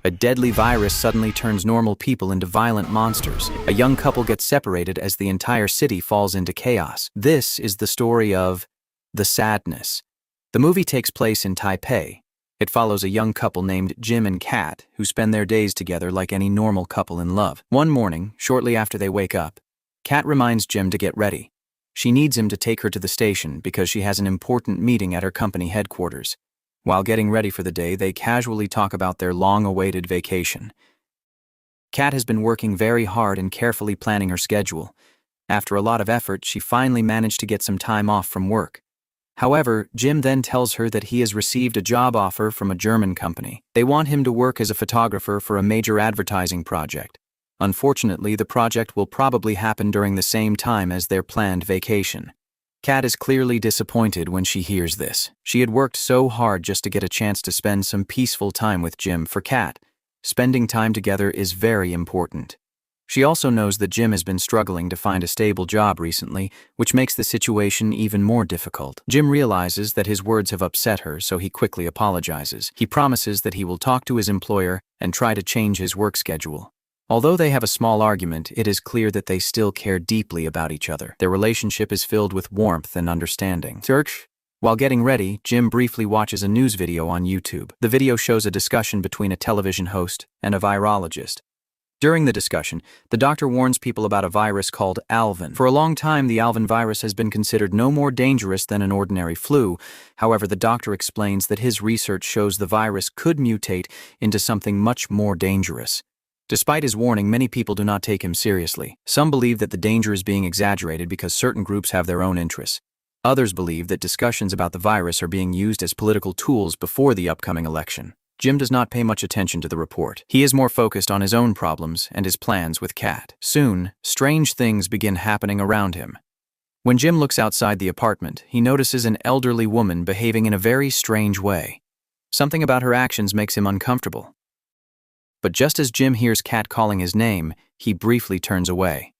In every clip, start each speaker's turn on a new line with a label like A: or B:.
A: A deadly virus suddenly turns normal people into violent monsters. A young couple gets separated as the entire city falls into chaos. This is the story of The Sadness. The movie takes place in Taipei. It follows a young couple named Jim and Kat, who spend their days together like any normal couple in love. One morning, shortly after they wake up, Kat reminds Jim to get ready. She needs him to take her to the station because she has an important meeting at her company headquarters. While getting ready for the day, they casually talk about their long-awaited vacation. Kat has been working very hard and carefully planning her schedule. After a lot of effort, she finally managed to get some time off from work. However, Jim then tells her that he has received a job offer from a German company. They want him to work as a photographer for a major advertising project. Unfortunately, the project will probably happen during the same time as their planned vacation. Kat is clearly disappointed when she hears this. She had worked so hard just to get a chance to spend some peaceful time with Jim. For Kat, spending time together is very important. She also knows that Jim has been struggling to find a stable job recently, which makes the situation even more difficult. Jim realizes that his words have upset her, so he quickly apologizes. He promises that he will talk to his employer and try to change his work schedule. Although they have a small argument, it is clear that they still care deeply about each other. Their relationship is filled with warmth and understanding. While getting ready, Jim briefly watches a news video on YouTube. The video shows a discussion between a television host and a virologist. During the discussion, the doctor warns people about a virus called alvin. For a long time, the alvin virus has been considered no more dangerous than an ordinary flu. However, the doctor explains that his research shows the virus could mutate into something much more dangerous. Despite his warning, many people do not take him seriously. Some believe that the danger is being exaggerated because certain groups have their own interests. Others believe that discussions about the virus are being used as political tools before the upcoming election. Jim does not pay much attention to the report. He is more focused on his own problems and his plans with Kat. Soon, strange things begin happening around him. When Jim looks outside the apartment, he notices an elderly woman behaving in a very strange way. Something about her actions makes him uncomfortable. But just as Jim hears Kat calling his name, he briefly turns away.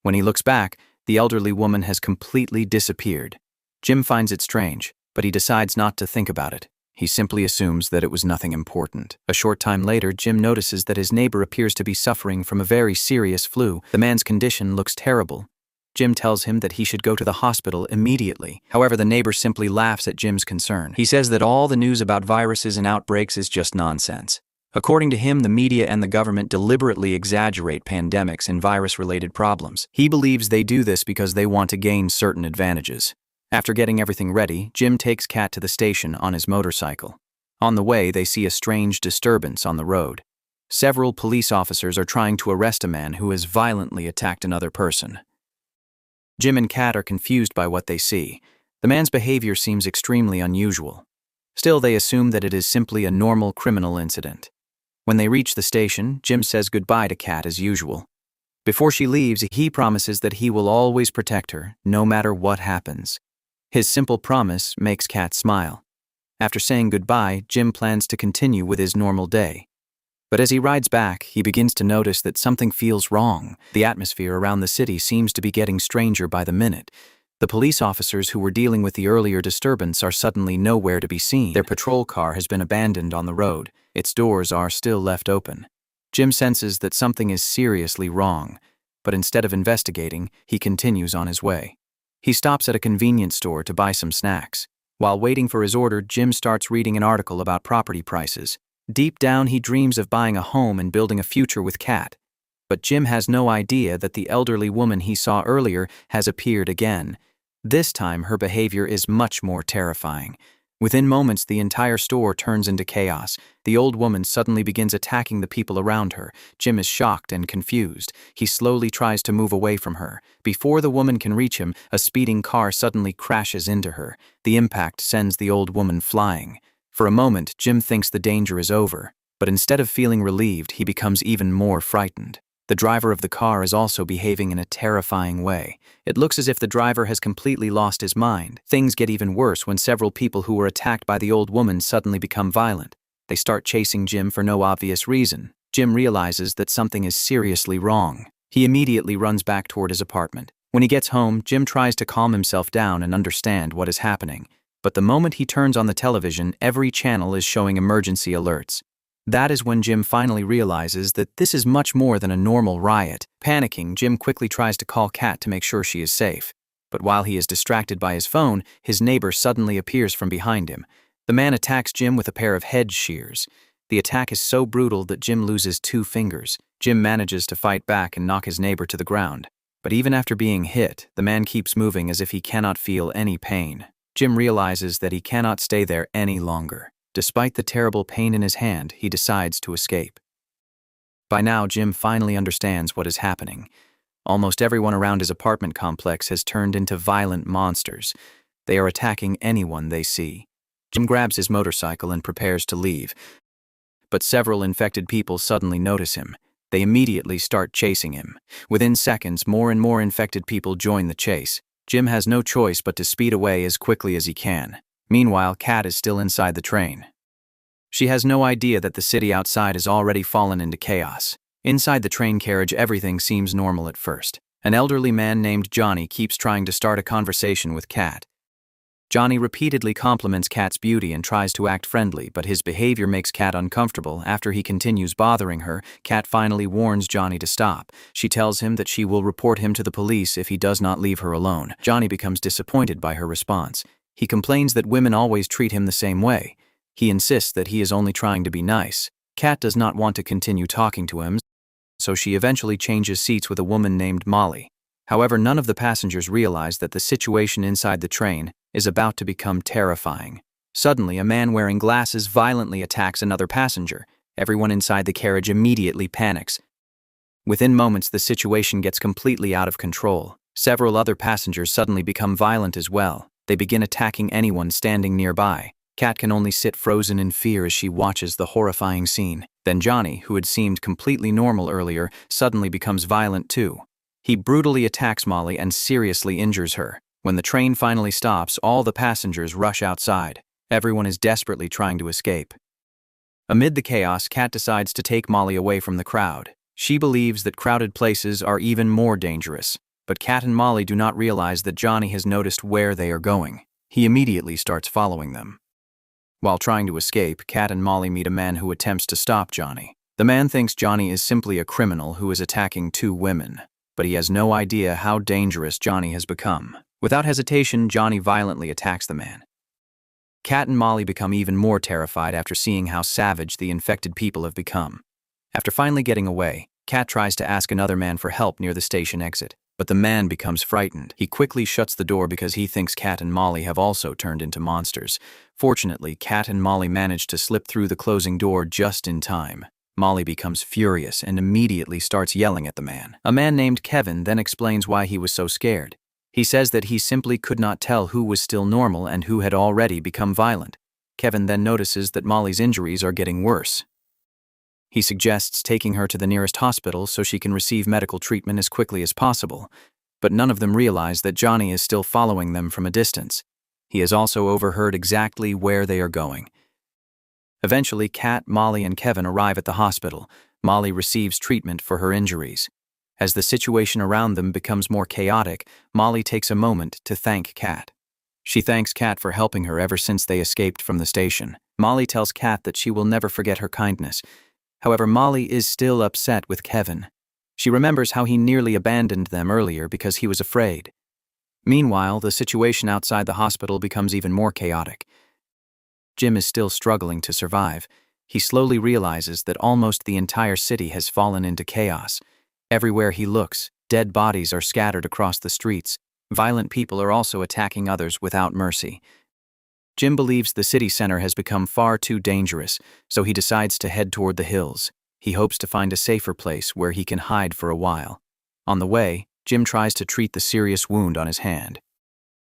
A: When he looks back, the elderly woman has completely disappeared. Jim finds it strange, but he decides not to think about it. He simply assumes that it was nothing important. A short time later, Jim notices that his neighbor appears to be suffering from a very serious flu. The man's condition looks terrible. Jim tells him that he should go to the hospital immediately. However, the neighbor simply laughs at Jim's concern. He says that all the news about viruses and outbreaks is just nonsense. According to him, the media and the government deliberately exaggerate pandemics and virus-related problems. He believes they do this because they want to gain certain advantages. After getting everything ready, Jim takes Kat to the station on his motorcycle. On the way, they see a strange disturbance on the road. Several police officers are trying to arrest a man who has violently attacked another person. Jim and Kat are confused by what they see. The man's behavior seems extremely unusual. Still, they assume that it is simply a normal criminal incident. When they reach the station, Jim says goodbye to Kat as usual. Before she leaves, he promises that he will always protect her, no matter what happens. His simple promise makes Kat smile. After saying goodbye, Jim plans to continue with his normal day. But as he rides back, he begins to notice that something feels wrong. The atmosphere around the city seems to be getting stranger by the minute. The police officers who were dealing with the earlier disturbance are suddenly nowhere to be seen. Their patrol car has been abandoned on the road. Its doors are still left open. Jim senses that something is seriously wrong, but instead of investigating, he continues on his way. He stops at a convenience store to buy some snacks. While waiting for his order, Jim starts reading an article about property prices. Deep down, he dreams of buying a home and building a future with Kat. But Jim has no idea that the elderly woman he saw earlier has appeared again. This time, her behavior is much more terrifying. Within moments, the entire store turns into chaos. The old woman suddenly begins attacking the people around her. Jim is shocked and confused. He slowly tries to move away from her. Before the woman can reach him, a speeding car suddenly crashes into her. The impact sends the old woman flying. For a moment, Jim thinks the danger is over, but instead of feeling relieved, he becomes even more frightened. The driver of the car is also behaving in a terrifying way. It looks as if the driver has completely lost his mind. Things get even worse when several people who were attacked by the old woman suddenly become violent. They start chasing Jim for no obvious reason. Jim realizes that something is seriously wrong. He immediately runs back toward his apartment. When he gets home, Jim tries to calm himself down and understand what is happening. But the moment he turns on the television, every channel is showing emergency alerts. That is when Jim finally realizes that this is much more than a normal riot. Panicking, Jim quickly tries to call Kat to make sure she is safe. But while he is distracted by his phone, his neighbor suddenly appears from behind him. The man attacks Jim with a pair of hedge shears. The attack is so brutal that Jim loses 2 fingers. Jim manages to fight back and knock his neighbor to the ground. But even after being hit, the man keeps moving as if he cannot feel any pain. Jim realizes that he cannot stay there any longer. Despite the terrible pain in his hand, he decides to escape. By now, Jim finally understands what is happening. Almost everyone around his apartment complex has turned into violent monsters. They are attacking anyone they see. Jim grabs his motorcycle and prepares to leave. But several infected people suddenly notice him. They immediately start chasing him. Within seconds, more and more infected people join the chase. Jim has no choice but to speed away as quickly as he can. Meanwhile, Kat is still inside the train. She has no idea that the city outside has already fallen into chaos. Inside the train carriage, everything seems normal at first. An elderly man named Johnny keeps trying to start a conversation with Kat. Johnny repeatedly compliments Kat's beauty and tries to act friendly, but his behavior makes Kat uncomfortable. After he continues bothering her, Kat finally warns Johnny to stop. She tells him that she will report him to the police if he does not leave her alone. Johnny becomes disappointed by her response. He complains that women always treat him the same way. He insists that he is only trying to be nice. Kat does not want to continue talking to him, so she eventually changes seats with a woman named Molly. However, none of the passengers realize that the situation inside the train is about to become terrifying. Suddenly, a man wearing glasses violently attacks another passenger. Everyone inside the carriage immediately panics. Within moments, the situation gets completely out of control. Several other passengers suddenly become violent as well. They begin attacking anyone standing nearby. Kat can only sit frozen in fear as she watches the horrifying scene. Then Johnny, who had seemed completely normal earlier, suddenly becomes violent too. He brutally attacks Molly and seriously injures her. When the train finally stops, all the passengers rush outside. Everyone is desperately trying to escape. Amid the chaos, Kat decides to take Molly away from the crowd. She believes that crowded places are even more dangerous. But Kat and Molly do not realize that Johnny has noticed where they are going. He immediately starts following them. While trying to escape, Kat and Molly meet a man who attempts to stop Johnny. The man thinks Johnny is simply a criminal who is attacking 2 women. But he has no idea how dangerous Johnny has become. Without hesitation, Johnny violently attacks the man. Kat and Molly become even more terrified after seeing how savage the infected people have become. After finally getting away, Kat tries to ask another man for help near the station exit. But the man becomes frightened. He quickly shuts the door because he thinks Kat and Molly have also turned into monsters. Fortunately, Kat and Molly manage to slip through the closing door just in time. Molly becomes furious and immediately starts yelling at the man. A man named Kevin then explains why he was so scared. He says that he simply could not tell who was still normal and who had already become violent. Kevin then notices that Molly's injuries are getting worse. He suggests taking her to the nearest hospital so she can receive medical treatment as quickly as possible, but none of them realize that Johnny is still following them from a distance. He has also overheard exactly where they are going. Eventually, Kat, Molly, and Kevin arrive at the hospital. Molly receives treatment for her injuries. As the situation around them becomes more chaotic, Molly takes a moment to thank Kat. She thanks Kat for helping her ever since they escaped from the station. Molly tells Kat that she will never forget her kindness. However, Molly is still upset with Kevin. She remembers how he nearly abandoned them earlier because he was afraid. Meanwhile, the situation outside the hospital becomes even more chaotic. Jim is still struggling to survive. He slowly realizes that almost the entire city has fallen into chaos. Everywhere he looks, dead bodies are scattered across the streets. Violent people are also attacking others without mercy. Jim believes the city center has become far too dangerous, so he decides to head toward the hills. He hopes to find a safer place where he can hide for a while. On the way, Jim tries to treat the serious wound on his hand.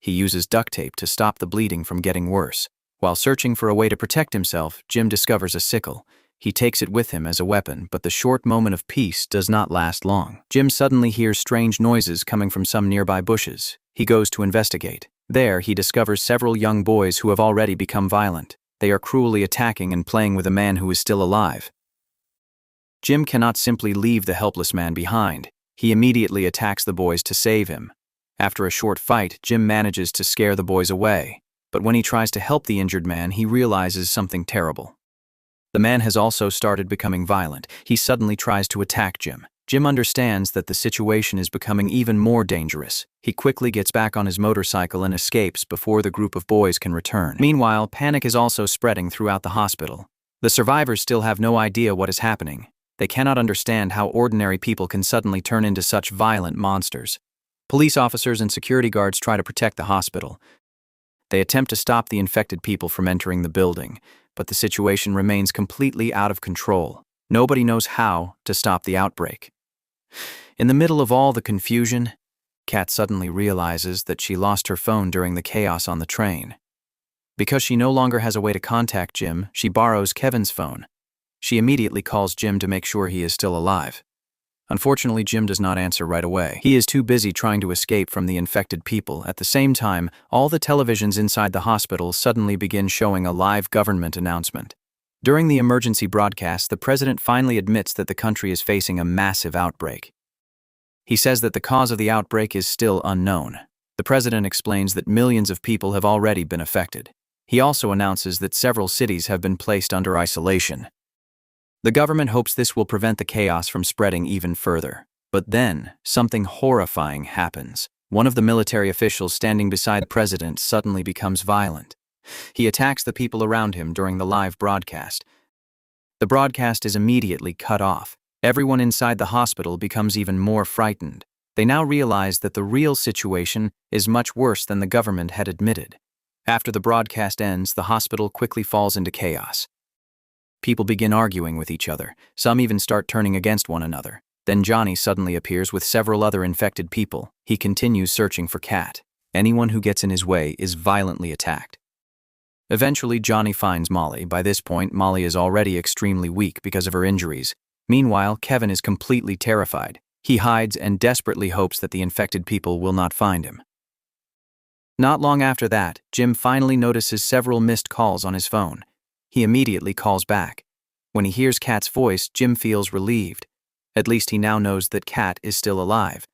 A: He uses duct tape to stop the bleeding from getting worse. While searching for a way to protect himself, Jim discovers a sickle. He takes it with him as a weapon, but the short moment of peace does not last long. Jim suddenly hears strange noises coming from some nearby bushes. He goes to investigate. There, he discovers several young boys who have already become violent. They are cruelly attacking and playing with a man who is still alive. Jim cannot simply leave the helpless man behind. He immediately attacks the boys to save him. After a short fight, Jim manages to scare the boys away. But when he tries to help the injured man, he realizes something terrible. The man has also started becoming violent. He suddenly tries to attack Jim. Jim understands that the situation is becoming even more dangerous. He quickly gets back on his motorcycle and escapes before the group of boys can return. Meanwhile, panic is also spreading throughout the hospital. The survivors still have no idea what is happening. They cannot understand how ordinary people can suddenly turn into such violent monsters. Police officers and security guards try to protect the hospital. They attempt to stop the infected people from entering the building, but the situation remains completely out of control. Nobody knows how to stop the outbreak. In the middle of all the confusion, Kat suddenly realizes that she lost her phone during the chaos on the train. Because she no longer has a way to contact Jim, she borrows Kevin's phone. She immediately calls Jim to make sure he is still alive. Unfortunately, Jim does not answer right away. He is too busy trying to escape from the infected people. At the same time, all the televisions inside the hospital suddenly begin showing a live government announcement. During the emergency broadcast, the president finally admits that the country is facing a massive outbreak. He says that the cause of the outbreak is still unknown. The president explains that millions of people have already been affected. He also announces that several cities have been placed under isolation. The government hopes this will prevent the chaos from spreading even further. But then, something horrifying happens. One of the military officials standing beside the president suddenly becomes violent. He attacks the people around him during the live broadcast. The broadcast is immediately cut off. Everyone inside the hospital becomes even more frightened. They now realize that the real situation is much worse than the government had admitted. After the broadcast ends, the hospital quickly falls into chaos. People begin arguing with each other. Some even start turning against one another. Then Johnny suddenly appears with several other infected people. He continues searching for Kat. Anyone who gets in his way is violently attacked. Eventually, Johnny finds Molly. By this point, Molly is already extremely weak because of her injuries. Meanwhile, Kevin is completely terrified. He hides and desperately hopes that the infected people will not find him. Not long after that, Jim finally notices several missed calls on his phone. He immediately calls back. When he hears Kat's voice, Jim feels relieved. At least he now knows that Kat is still alive.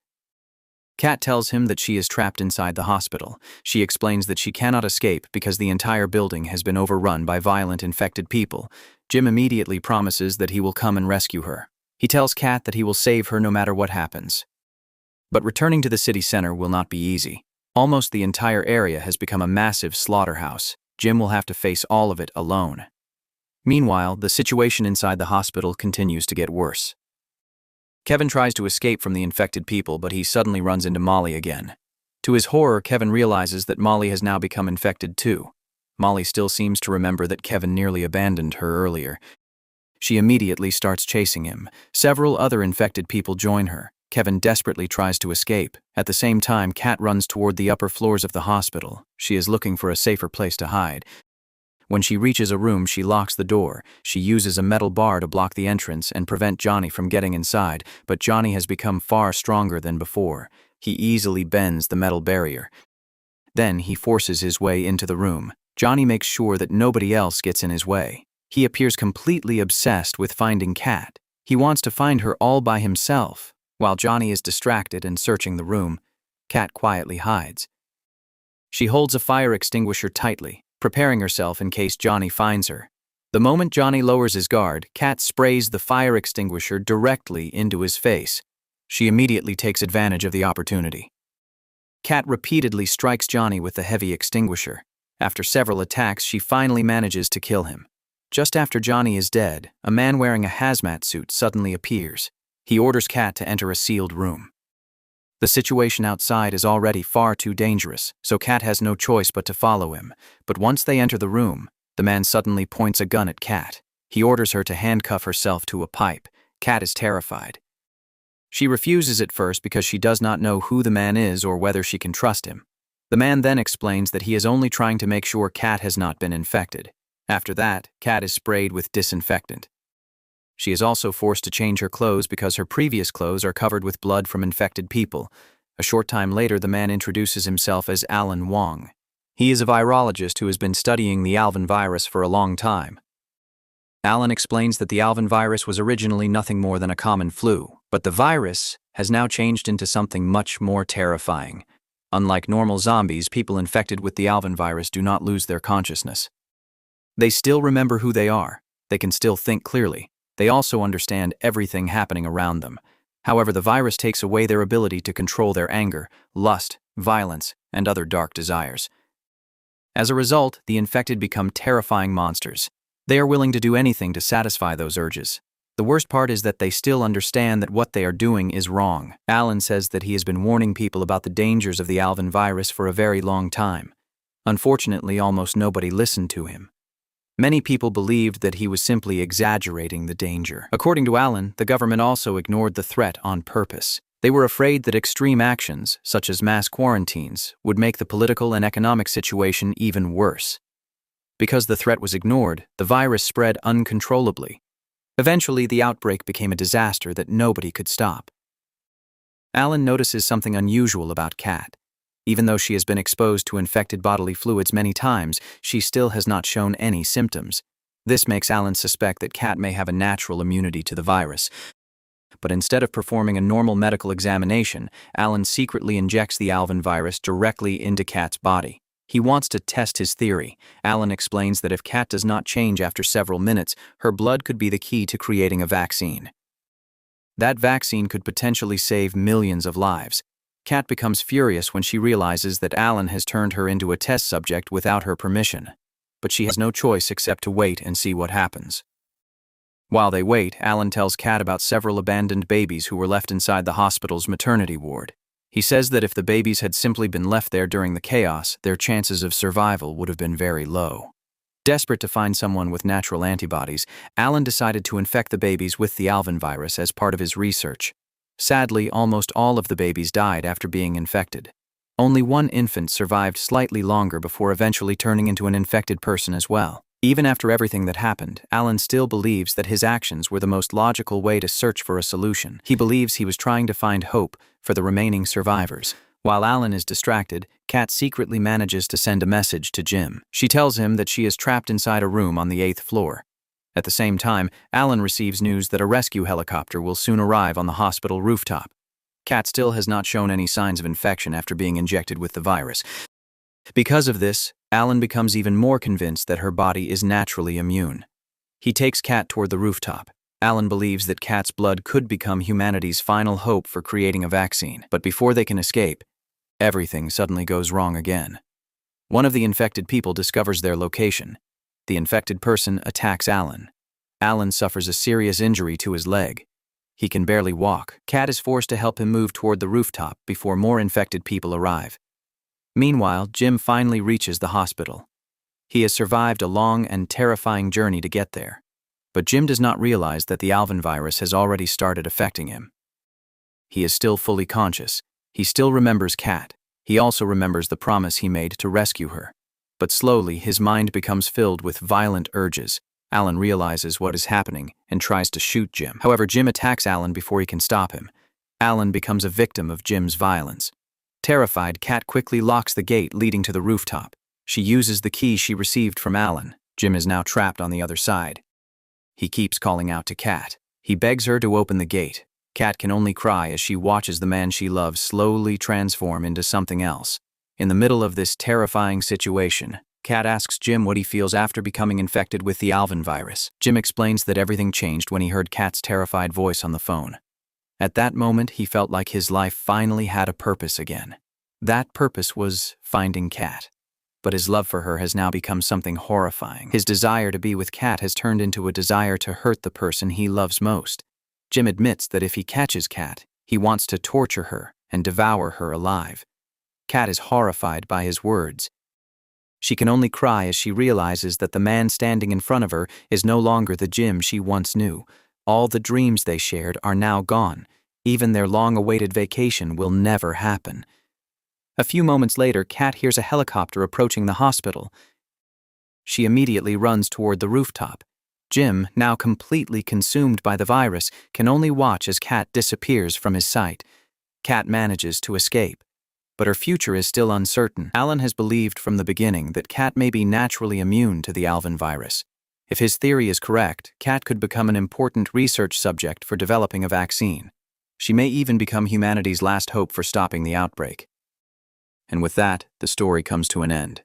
A: Kat tells him that she is trapped inside the hospital. She explains that she cannot escape because the entire building has been overrun by violent infected people. Jim immediately promises that he will come and rescue her. He tells Kat that he will save her no matter what happens. But returning to the city center will not be easy. Almost the entire area has become a massive slaughterhouse. Jim will have to face all of it alone. Meanwhile, the situation inside the hospital continues to get worse. Kevin tries to escape from the infected people, but he suddenly runs into Molly again. To his horror, Kevin realizes that Molly has now become infected too. Molly still seems to remember that Kevin nearly abandoned her earlier. She immediately starts chasing him. Several other infected people join her. Kevin desperately tries to escape. At the same time, Kat runs toward the upper floors of the hospital. She is looking for a safer place to hide. When she reaches a room, she locks the door. She uses a metal bar to block the entrance and prevent Johnny from getting inside, but Johnny has become far stronger than before. He easily bends the metal barrier. Then he forces his way into the room. Johnny makes sure that nobody else gets in his way. He appears completely obsessed with finding Kat. He wants to find her all by himself. While Johnny is distracted and searching the room, Kat quietly hides. She holds a fire extinguisher tightly, preparing herself in case Johnny finds her. The moment Johnny lowers his guard, Kat sprays the fire extinguisher directly into his face. She immediately takes advantage of the opportunity. Kat repeatedly strikes Johnny with the heavy extinguisher. After several attacks, she finally manages to kill him. Just after Johnny is dead, a man wearing a hazmat suit suddenly appears. He orders Kat to enter a sealed room. The situation outside is already far too dangerous, so Kat has no choice but to follow him. But once they enter the room, the man suddenly points a gun at Kat. He orders her to handcuff herself to a pipe. Kat is terrified. She refuses at first because she does not know who the man is or whether she can trust him. The man then explains that he is only trying to make sure Kat has not been infected. After that, Kat is sprayed with disinfectant. She is also forced to change her clothes because her previous clothes are covered with blood from infected people. A short time later, the man introduces himself as Alan Wong. He is a virologist who has been studying the Alvin virus for a long time. Alan explains that the Alvin virus was originally nothing more than a common flu, but the virus has now changed into something much more terrifying. Unlike normal zombies, people infected with the Alvin virus do not lose their consciousness. They still remember who they are. They can still think clearly. They also understand everything happening around them. However, the virus takes away their ability to control their anger, lust, violence, and other dark desires. As a result, the infected become terrifying monsters. They are willing to do anything to satisfy those urges. The worst part is that they still understand that what they are doing is wrong. Alan says that he has been warning people about the dangers of the Alvin virus for a very long time. Unfortunately, almost nobody listened to him. Many people believed that he was simply exaggerating the danger. According to Alan, the government also ignored the threat on purpose. They were afraid that extreme actions, such as mass quarantines, would make the political and economic situation even worse. Because the threat was ignored, the virus spread uncontrollably. Eventually, the outbreak became a disaster that nobody could stop. Alan notices something unusual about Kat. Even though she has been exposed to infected bodily fluids many times, she still has not shown any symptoms. This makes Alan suspect that Kat may have a natural immunity to the virus. But instead of performing a normal medical examination, Alan secretly injects the Alvin virus directly into Kat's body. He wants to test his theory. Alan explains that if Kat does not change after several minutes, her blood could be the key to creating a vaccine. That vaccine could potentially save millions of lives. Kat becomes furious when she realizes that Alan has turned her into a test subject without her permission. But she has no choice except to wait and see what happens. While they wait, Alan tells Kat about several abandoned babies who were left inside the hospital's maternity ward. He says that if the babies had simply been left there during the chaos, their chances of survival would have been very low. Desperate to find someone with natural antibodies, Alan decided to infect the babies with the Alvin virus as part of his research. Sadly, almost all of the babies died after being infected. Only one infant survived slightly longer before eventually turning into an infected person as well. Even after everything that happened, Alan still believes that his actions were the most logical way to search for a solution. He believes he was trying to find hope for the remaining survivors. While Alan is distracted, Kat secretly manages to send a message to Jim. She tells him that she is trapped inside a room on the 8th floor. At the same time, Alan receives news that a rescue helicopter will soon arrive on the hospital rooftop. Kat still has not shown any signs of infection after being injected with the virus. Because of this, Alan becomes even more convinced that her body is naturally immune. He takes Kat toward the rooftop. Alan believes that Kat's blood could become humanity's final hope for creating a vaccine. But before they can escape, everything suddenly goes wrong again. One of the infected people discovers their location. The infected person attacks Alan. Alan suffers a serious injury to his leg. He can barely walk. Kat is forced to help him move toward the rooftop before more infected people arrive. Meanwhile, Jim finally reaches the hospital. He has survived a long and terrifying journey to get there. But Jim does not realize that the Alvin virus has already started affecting him. He is still fully conscious. He still remembers Kat. He also remembers the promise he made to rescue her. But slowly, his mind becomes filled with violent urges. Alan realizes what is happening and tries to shoot Jim. However, Jim attacks Alan before he can stop him. Alan becomes a victim of Jim's violence. Terrified, Kat quickly locks the gate leading to the rooftop. She uses the key she received from Alan. Jim is now trapped on the other side. He keeps calling out to Kat. He begs her to open the gate. Kat can only cry as she watches the man she loves slowly transform into something else. In the middle of this terrifying situation, Kat asks Jim what he feels after becoming infected with the Alvin virus. Jim explains that everything changed when he heard Kat's terrified voice on the phone. At that moment, he felt like his life finally had a purpose again. That purpose was finding Kat. But his love for her has now become something horrifying. His desire to be with Kat has turned into a desire to hurt the person he loves most. Jim admits that if he catches Kat, he wants to torture her and devour her alive. Kat is horrified by his words. She can only cry as she realizes that the man standing in front of her is no longer the Jim she once knew. All the dreams they shared are now gone. Even their long-awaited vacation will never happen. A few moments later, Kat hears a helicopter approaching the hospital. She immediately runs toward the rooftop. Jim, now completely consumed by the virus, can only watch as Kat disappears from his sight. Kat manages to escape, but her future is still uncertain. Alan has believed from the beginning that Kat may be naturally immune to the Alvin virus. If his theory is correct, Kat could become an important research subject for developing a vaccine. She may even become humanity's last hope for stopping the outbreak. And with that, the story comes to an end.